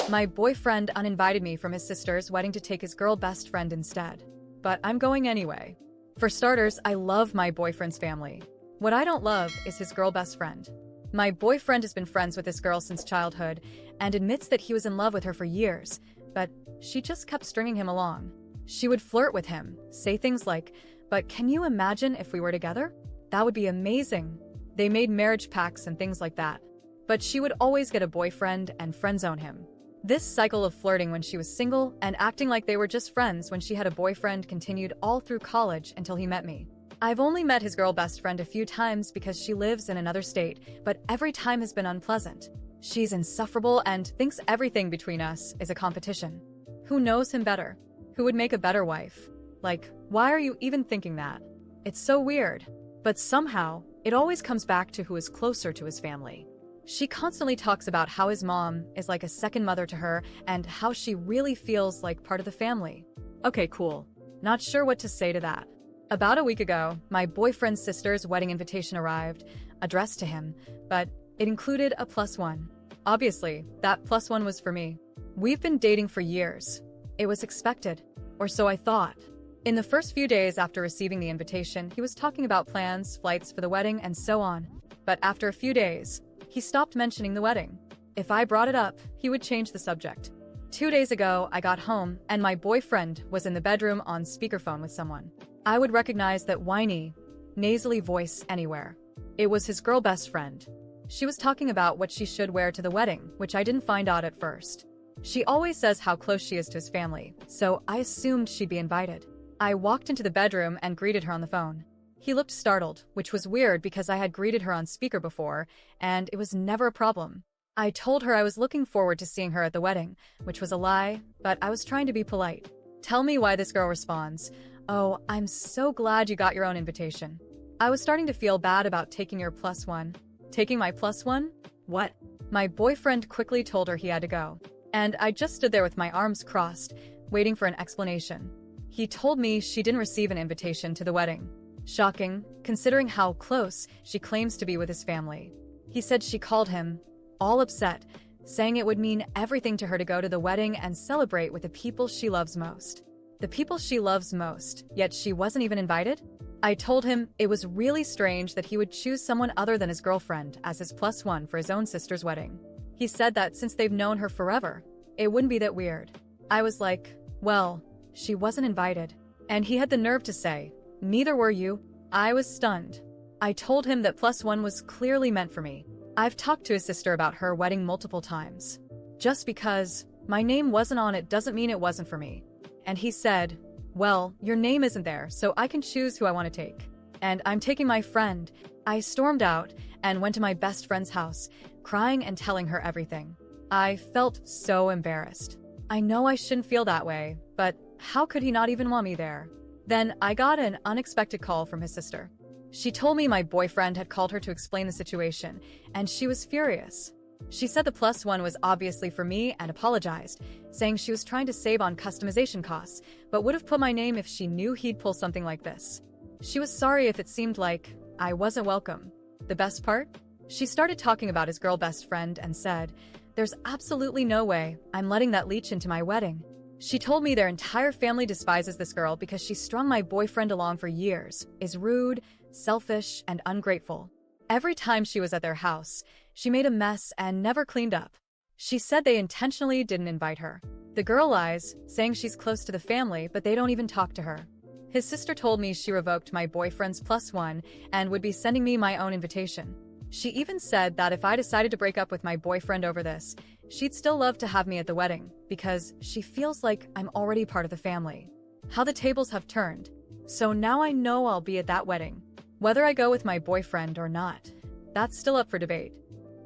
My boyfriend uninvited me from his sister's wedding to take his girl best friend instead. But I'm going anyway. For starters, I love my boyfriend's family. What I don't love is his girl best friend. My boyfriend has been friends with this girl since childhood and admits that he was in love with her for years, but she just kept stringing him along. She would flirt with him, say things like, "But can you imagine if we were together? That would be amazing." They made marriage pacts and things like that. But she would always get a boyfriend and friend-zone him. This cycle of flirting when she was single and acting like they were just friends when she had a boyfriend continued all through college until he met me. I've only met his girl best friend a few times because she lives in another state, but every time has been unpleasant. She's insufferable and thinks everything between us is a competition. Who knows him better? Who would make a better wife? Like, why are you even thinking that? It's so weird. But somehow, it always comes back to who is closer to his family. She constantly talks about how his mom is like a second mother to her and how she really feels like part of the family. Okay, cool. Not sure what to say to that. About a week ago, my boyfriend's sister's wedding invitation arrived, addressed to him, but it included a +1. Obviously, that +1 was for me. We've been dating for years. It was expected, or so I thought. In the first few days after receiving the invitation, he was talking about plans, flights for the wedding, and so on. But after a few days, he stopped mentioning the wedding. If I brought it up, he would change the subject. 2 days ago, I got home, and my boyfriend was in the bedroom on speakerphone with someone. I would recognize that whiny, nasally voice anywhere. It was his girl best friend. She was talking about what she should wear to the wedding, which I didn't find odd at first. She always says how close she is to his family, so I assumed she'd be invited. I walked into the bedroom and greeted her on the phone. He looked startled, which was weird because I had greeted her on speaker before, and it was never a problem. I told her I was looking forward to seeing her at the wedding, which was a lie, but I was trying to be polite. Tell me why this girl responds, "Oh, I'm so glad you got your own invitation." I was starting to feel bad about taking your +1. Taking my +1? What? My boyfriend quickly told her he had to go, and I just stood there with my arms crossed, waiting for an explanation. He told me she didn't receive an invitation to the wedding. Shocking, considering how close she claims to be with his family. He said she called him, all upset, saying it would mean everything to her to go to the wedding and celebrate with the people she loves most. The people she loves most, yet she wasn't even invited? I told him it was really strange that he would choose someone other than his girlfriend as his +1 for his own sister's wedding. He said that since they've known her forever, it wouldn't be that weird. I was like, well, she wasn't invited. And he had the nerve to say, "Neither were you." I was stunned. I told him that +1 was clearly meant for me. I've talked to his sister about her wedding multiple times. Just because my name wasn't on it doesn't mean it wasn't for me. And he said, "Well, your name isn't there, so I can choose who I want to take. And I'm taking my friend." I stormed out and went to my best friend's house, crying and telling her everything. I felt so embarrassed. I know I shouldn't feel that way, but how could he not even want me there? Then I got an unexpected call from his sister. She told me my boyfriend had called her to explain the situation, and she was furious. She said the +1 was obviously for me and apologized, saying she was trying to save on customization costs, but would have put my name if she knew he'd pull something like this. She was sorry if it seemed like I wasn't welcome. The best part? She started talking about his girl best friend and said, "There's absolutely no way I'm letting that leech into my wedding." She told me their entire family despises this girl because she strung my boyfriend along for years, is rude, selfish, and ungrateful. Every time she was at their house, she made a mess and never cleaned up. She said they intentionally didn't invite her. The girl lies, saying she's close to the family, but they don't even talk to her. His sister told me she revoked my boyfriend's +1 and would be sending me my own invitation. She even said that if I decided to break up with my boyfriend over this, she'd still love to have me at the wedding, because she feels like I'm already part of the family. How the tables have turned. So now I know I'll be at that wedding. Whether I go with my boyfriend or not, that's still up for debate.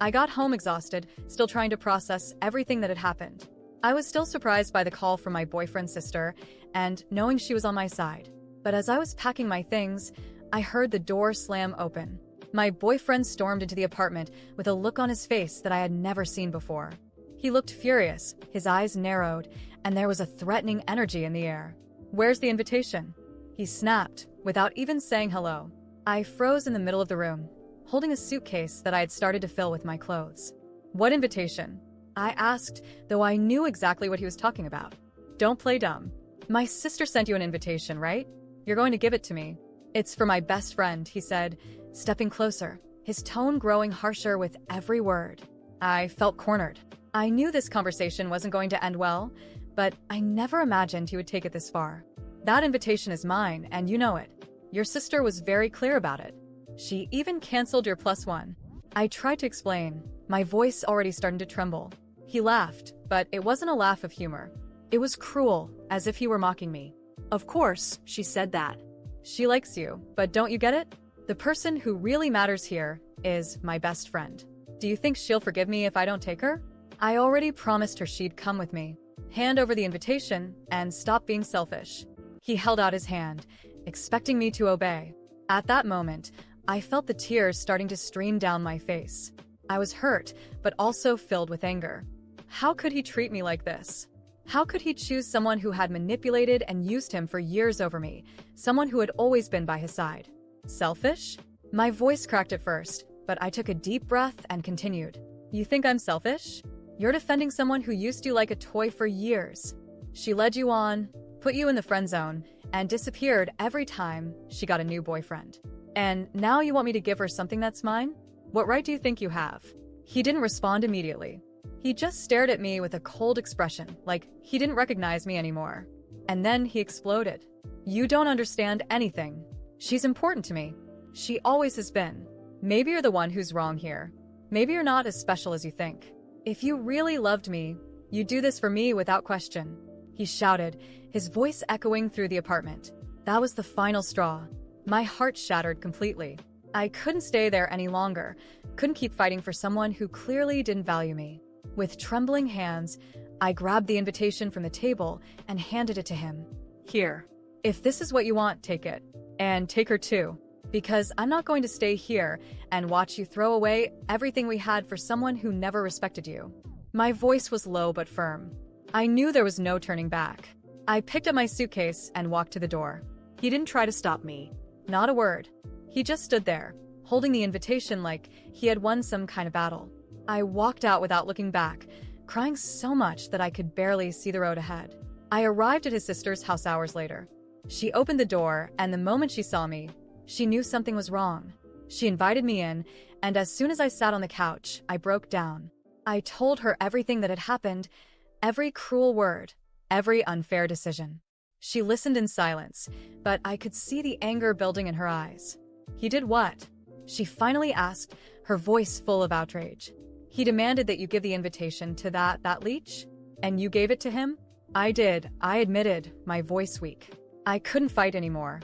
I got home exhausted, still trying to process everything that had happened. I was still surprised by the call from my boyfriend's sister, and knowing she was on my side. But as I was packing my things, I heard the door slam open. My boyfriend stormed into the apartment with a look on his face that I had never seen before. He looked furious, his eyes narrowed, and there was a threatening energy in the air. "Where's the invitation?" he snapped, without even saying hello. I froze in the middle of the room, holding a suitcase that I had started to fill with my clothes. "What invitation?" I asked, though I knew exactly what he was talking about. Don't play dumb. My sister sent you an invitation, right? You're going to give it to me. It's for my best friend, he said, stepping closer, his tone growing harsher with every word. I felt cornered. I knew this conversation wasn't going to end well, but I never imagined he would take it this far. That invitation is mine, and you know it. Your sister was very clear about it. She even canceled your +1. I tried to explain, my voice already starting to tremble. He laughed, but it wasn't a laugh of humor. It was cruel, as if he were mocking me. Of course, she said that. She likes you, but don't you get it? The person who really matters here is my best friend. Do you think she'll forgive me if I don't take her? I already promised her she'd come with me. Hand over the invitation and stop being selfish. He held out his hand, expecting me to obey. At that moment, I felt the tears starting to stream down my face. I was hurt, but also filled with anger. How could he treat me like this? How could he choose someone who had manipulated and used him for years over me, someone who had always been by his side? Selfish? My voice cracked at first, but I took a deep breath and continued. You think I'm selfish? You're defending someone who used you like a toy for years. She led you on, put you in the friend zone, and disappeared every time she got a new boyfriend. And now you want me to give her something that's mine? What right do you think you have? He didn't respond immediately. He just stared at me with a cold expression, like he didn't recognize me anymore. And then he exploded. You don't understand anything. She's important to me. She always has been. Maybe you're the one who's wrong here. Maybe you're not as special as you think. If you really loved me, you'd do this for me without question. He shouted, his voice echoing through the apartment. That was the final straw. My heart shattered completely. I couldn't stay there any longer, couldn't keep fighting for someone who clearly didn't value me. With trembling hands, I grabbed the invitation from the table and handed it to him. Here. If this is what you want, take it. And take her too. Because I'm not going to stay here and watch you throw away everything we had for someone who never respected you. My voice was low but firm. I knew there was no turning back. I picked up my suitcase and walked to the door. He didn't try to stop me. Not a word. He just stood there, holding the invitation like he had won some kind of battle. I walked out without looking back, crying so much that I could barely see the road ahead. I arrived at his sister's house hours later. She opened the door, and the moment she saw me, she knew something was wrong. She invited me in, and as soon as I sat on the couch, I broke down. I told her everything that had happened, every cruel word, every unfair decision. She listened in silence, but I could see the anger building in her eyes. He did what? She finally asked, her voice full of outrage. He demanded that you give the invitation to that leech? And you gave it to him? I did, I admitted, my voice weak. I couldn't fight anymore.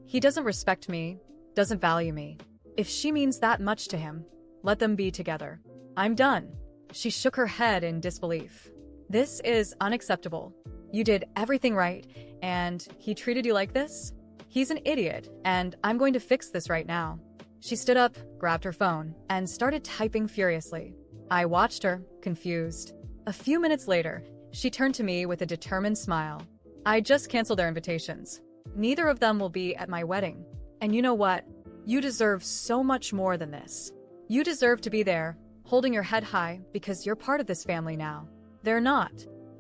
He doesn't respect me, doesn't value me. If she means that much to him, let them be together. I'm done. She shook her head in disbelief. This is unacceptable. You did everything right, and he treated you like this? He's an idiot, and I'm going to fix this right now. She stood up, grabbed her phone, and started typing furiously. I watched her, confused. A few minutes later, she turned to me with a determined smile. I just canceled their invitations. Neither of them will be at my wedding. And you know what? You deserve so much more than this. You deserve to be there, holding your head high, because you're part of this family now. They're not.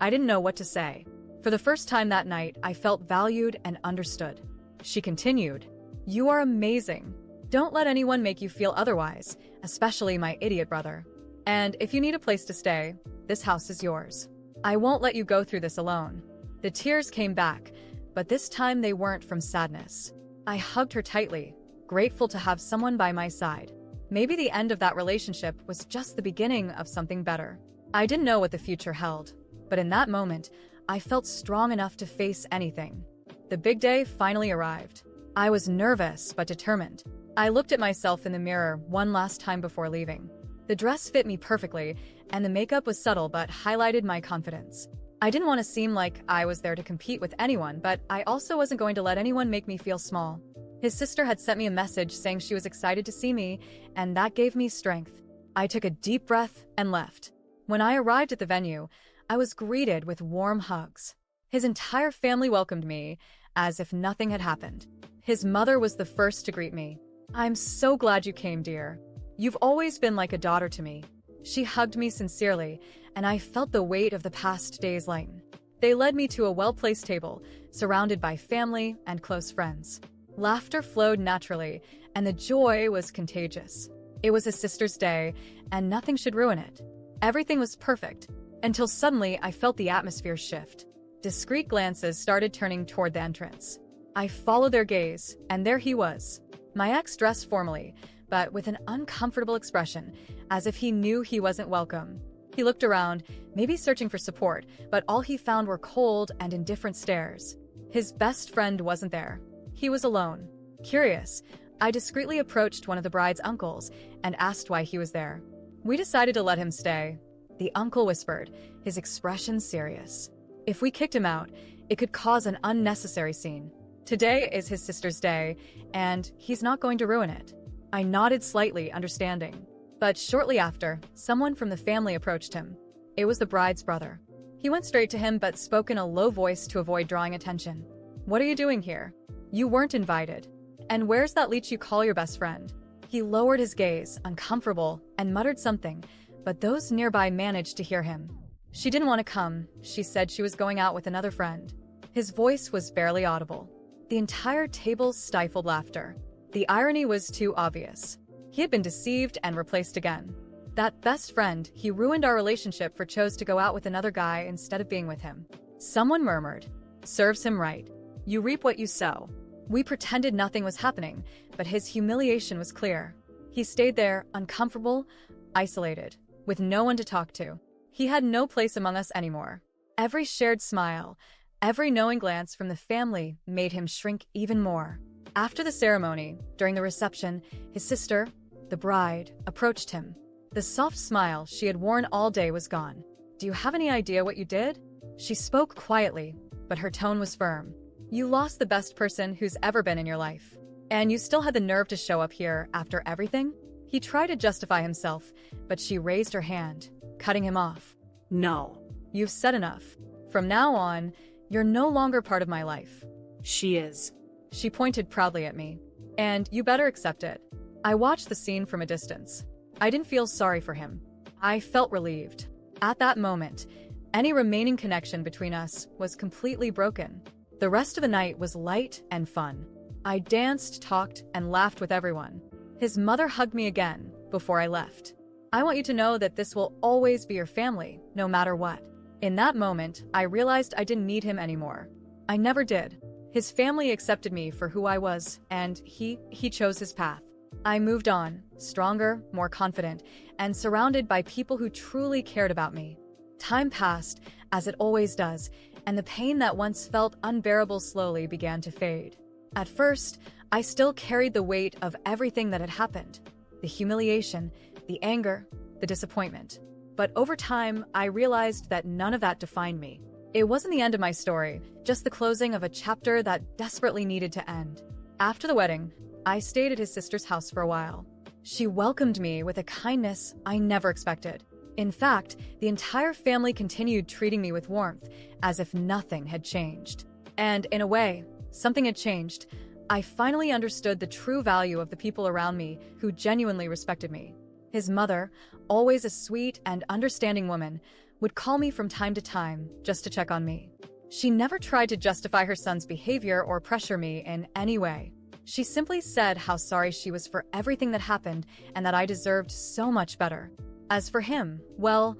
I didn't know what to say. For the first time that night, I felt valued and understood. She continued, You are amazing. Don't let anyone make you feel otherwise, especially my idiot brother. And if you need a place to stay, this house is yours. I won't let you go through this alone. The tears came back, but this time they weren't from sadness. I hugged her tightly, grateful to have someone by my side. Maybe the end of that relationship was just the beginning of something better. I didn't know what the future held, but in that moment, I felt strong enough to face anything. The big day finally arrived. I was nervous but determined. I looked at myself in the mirror one last time before leaving. The dress fit me perfectly, and the makeup was subtle but highlighted my confidence. I didn't want to seem like I was there to compete with anyone, but I also wasn't going to let anyone make me feel small. His sister had sent me a message saying she was excited to see me, and that gave me strength. I took a deep breath and left. When I arrived at the venue, I was greeted with warm hugs. His entire family welcomed me, as if nothing had happened. His mother was the first to greet me. I'm so glad you came, dear. You've always been like a daughter to me. She hugged me sincerely, and I felt the weight of the past days lighten. They led me to a well-placed table, surrounded by family and close friends. Laughter flowed naturally, and the joy was contagious. It was his sister's day, and nothing should ruin it. Everything was perfect, until suddenly I felt the atmosphere shift. Discreet glances started turning toward the entrance. I followed their gaze, and there he was. My ex dressed formally, but with an uncomfortable expression, as if he knew he wasn't welcome. He looked around, maybe searching for support, but all he found were cold and indifferent stares. His best friend wasn't there. He was alone. Curious, I discreetly approached one of the bride's uncles and asked why he was there. We decided to let him stay. The uncle whispered, his expression serious. If we kicked him out, it could cause an unnecessary scene. Today is his sister's day, and he's not going to ruin it. I nodded slightly, understanding. But shortly after, someone from the family approached him. It was the bride's brother. He went straight to him but spoke in a low voice to avoid drawing attention. "What are you doing here? You weren't invited. And where's that leech you call your best friend?" He lowered his gaze, uncomfortable, and muttered something, but those nearby managed to hear him. "She didn't want to come. She said she was going out with another friend." His voice was barely audible. The entire table stifled laughter. The irony was too obvious. He had been deceived and replaced again. That best friend he ruined our relationship for chose to go out with another guy instead of being with him. Someone murmured, "Serves him right. You reap what you sow." We pretended nothing was happening, but his humiliation was clear. He stayed there, uncomfortable, isolated, with no one to talk to. He had no place among us anymore. Every shared smile, every knowing glance from the family made him shrink even more. After the ceremony, during the reception, his sister, the bride, approached him. The soft smile she had worn all day was gone. "Do you have any idea what you did?" She spoke quietly, but her tone was firm. "You lost the best person who's ever been in your life. And you still had the nerve to show up here after everything?" He tried to justify himself, but she raised her hand, cutting him off. No. "You've said enough. From now on, you're no longer part of my life." She is. She pointed proudly at me. "And you better accept it." I watched the scene from a distance. I didn't feel sorry for him. I felt relieved. At that moment, any remaining connection between us was completely broken. The rest of the night was light and fun. I danced, talked, and laughed with everyone. His mother hugged me again before I left. "I want you to know that this will always be your family, no matter what." In that moment, I realized I didn't need him anymore. I never did. His family accepted me for who I was, and he chose his path. I moved on, stronger, more confident, and surrounded by people who truly cared about me. Time passed, as it always does, and the pain that once felt unbearable slowly began to fade. At first, I still carried the weight of everything that had happened. The humiliation, the anger, the disappointment. But over time, I realized that none of that defined me. It wasn't the end of my story, just the closing of a chapter that desperately needed to end. After the wedding, I stayed at his sister's house for a while. She welcomed me with a kindness I never expected. In fact, the entire family continued treating me with warmth, as if nothing had changed. And in a way, something had changed. I finally understood the true value of the people around me who genuinely respected me. His mother, always a sweet and understanding woman, would call me from time to time just to check on me. She never tried to justify her son's behavior or pressure me in any way. She simply said how sorry she was for everything that happened and that I deserved so much better. As for him, well,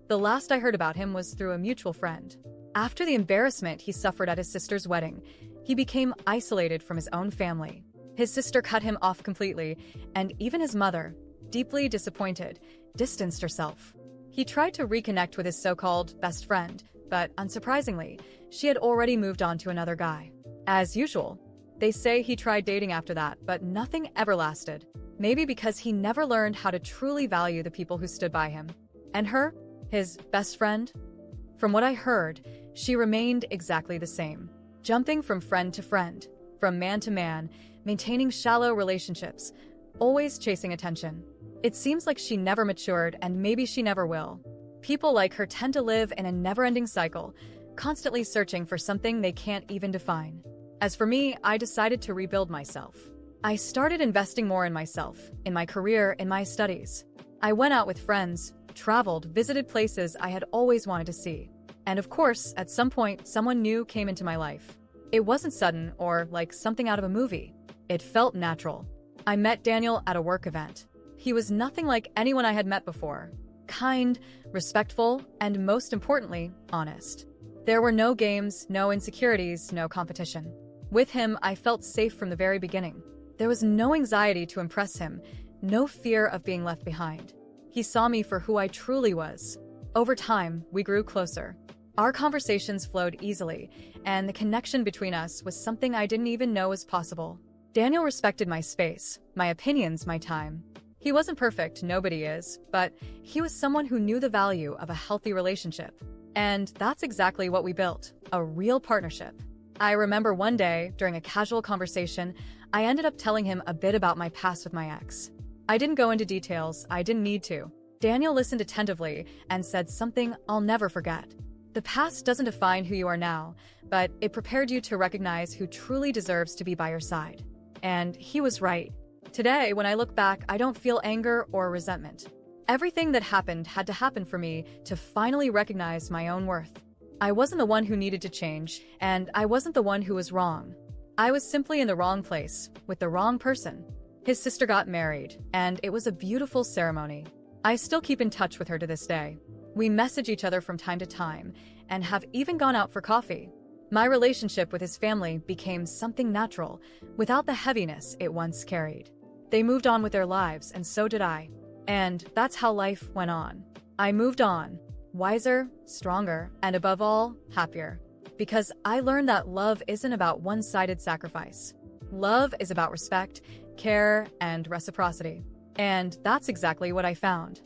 the last I heard about him was through a mutual friend. After the embarrassment he suffered at his sister's wedding, he became isolated from his own family. His sister cut him off completely, and even his mother, deeply disappointed, distanced herself. He tried to reconnect with his so-called best friend, but unsurprisingly, she had already moved on to another guy. As usual, they say he tried dating after that, but nothing ever lasted. Maybe because he never learned how to truly value the people who stood by him. And her, his best friend? From what I heard, she remained exactly the same, jumping from friend to friend, from man to man, maintaining shallow relationships, always chasing attention. It seems like she never matured, and maybe she never will. People like her tend to live in a never-ending cycle, constantly searching for something they can't even define. As for me, I decided to rebuild myself. I started investing more in myself, in my career, in my studies. I went out with friends, traveled, visited places I had always wanted to see. And of course, at some point, someone new came into my life. It wasn't sudden or like something out of a movie. It felt natural. I met Daniel at a work event. He was nothing like anyone I had met before. Kind, respectful, and most importantly, honest. There were no games, no insecurities, no competition. With him, I felt safe from the very beginning. There was no anxiety to impress him, no fear of being left behind. He saw me for who I truly was. Over time, we grew closer. Our conversations flowed easily, and the connection between us was something I didn't even know was possible. Daniel respected my space, my opinions, my time. He wasn't perfect, nobody is, but he was someone who knew the value of a healthy relationship. And that's exactly what we built, a real partnership. I remember one day, during a casual conversation, I ended up telling him a bit about my past with my ex. I didn't go into details, I didn't need to. Daniel listened attentively and said something I'll never forget. The past doesn't define who you are now, but it prepared you to recognize who truly deserves to be by your side. And he was right. Today, when I look back, I don't feel anger or resentment. Everything that happened had to happen for me to finally recognize my own worth. I wasn't the one who needed to change, and I wasn't the one who was wrong. I was simply in the wrong place, with the wrong person. His sister got married, and it was a beautiful ceremony. I still keep in touch with her to this day. We message each other from time to time, and have even gone out for coffee. My relationship with his family became something natural, without the heaviness it once carried. They moved on with their lives, and so did I. And that's how life went on. I moved on, wiser, stronger, and above all, happier. Because I learned that love isn't about one-sided sacrifice. Love is about respect, care, and reciprocity. And that's exactly what I found.